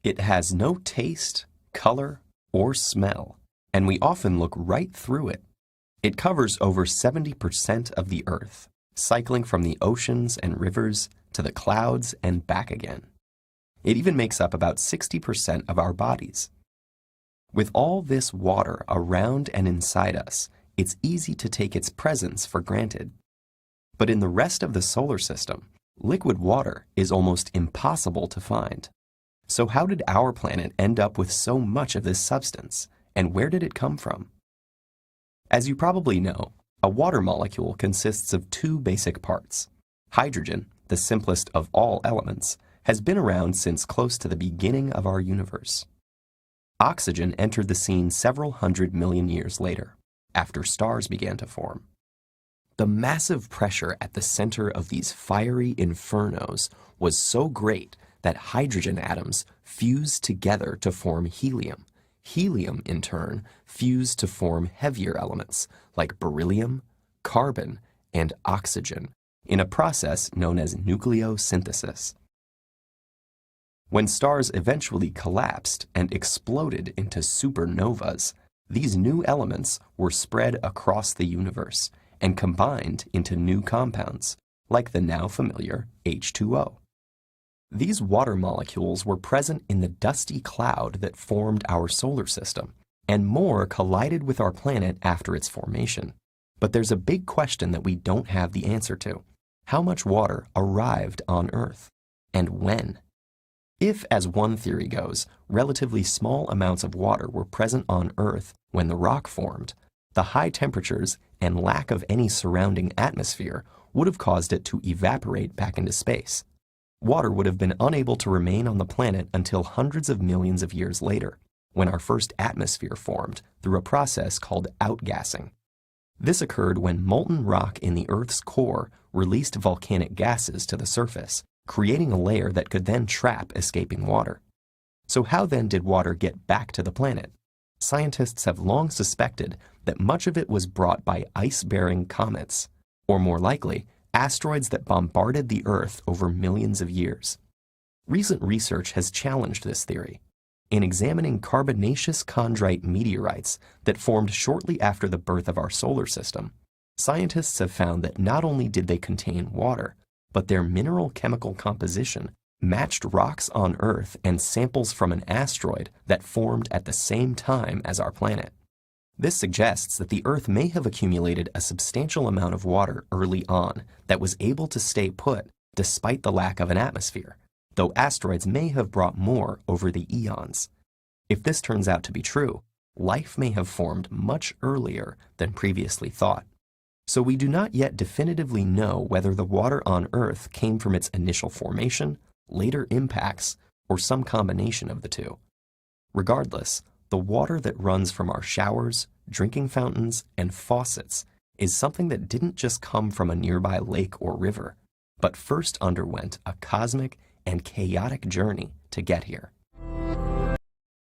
It has no taste, color, or smell, and we often look right through it. It covers over 70% of the Earth, cycling from the oceans and rivers to the clouds and back again. It even makes up about 60% of our bodies. With all this water around and inside us, it's easy to take its presence for granted. But in the rest of the solar system, liquid water is almost impossible to find. So how did our planet end up with so much of this substance, and where did it come from? As you probably know, a water molecule consists of two basic parts. Hydrogen, the simplest of all elements, has been around since close to the beginning of our universe. Oxygen entered the scene several 100 million years later, after stars began to form. The massive pressure at the center of these fiery infernos was so great that hydrogen atoms fused together to form helium. Helium, in turn, fused to form heavier elements like beryllium, carbon, and oxygen in a process known as nucleosynthesis. When stars eventually collapsed and exploded into supernovas, these new elements were spread across the universe and combined into new compounds, like the now familiar H2O. These water molecules were present in the dusty cloud that formed our solar system, and more collided with our planet after its formation. But there's a big question that we don't have the answer to. How much water arrived on Earth? And when? If, as one theory goes, relatively small amounts of water were present on Earth when the rock formed, the high temperatures and lack of any surrounding atmosphere would have caused it to evaporate back into space. Water would have been unable to remain on the planet until hundreds of millions of years later, when our first atmosphere formed through a process called outgassing. This occurred when molten rock in the Earth's core released volcanic gases to the surface, creating a layer that could then trap escaping water. So how then did water get back to the planet? Scientists have long suspected that much of it was brought by ice-bearing comets, or more likely, asteroids that bombarded the Earth over millions of years. Recent research has challenged this theory. In examining carbonaceous chondrite meteorites that formed shortly after the birth of our solar system, scientists have found that not only did they contain water, but their mineral chemical composition matched rocks on Earth and samples from an asteroid that formed at the same time as our planet. This suggests that the Earth may have accumulated a substantial amount of water early on that was able to stay put despite the lack of an atmosphere, though asteroids may have brought more over the eons. If this turns out to be true, life may have formed much earlier than previously thought. So we do not yet definitively know whether the water on Earth came from its initial formation, later impacts, or some combination of the two. Regardless, the water that runs from our showers, drinking fountains, and faucets is something that didn't just come from a nearby lake or river, but first underwent a cosmic and chaotic journey to get here.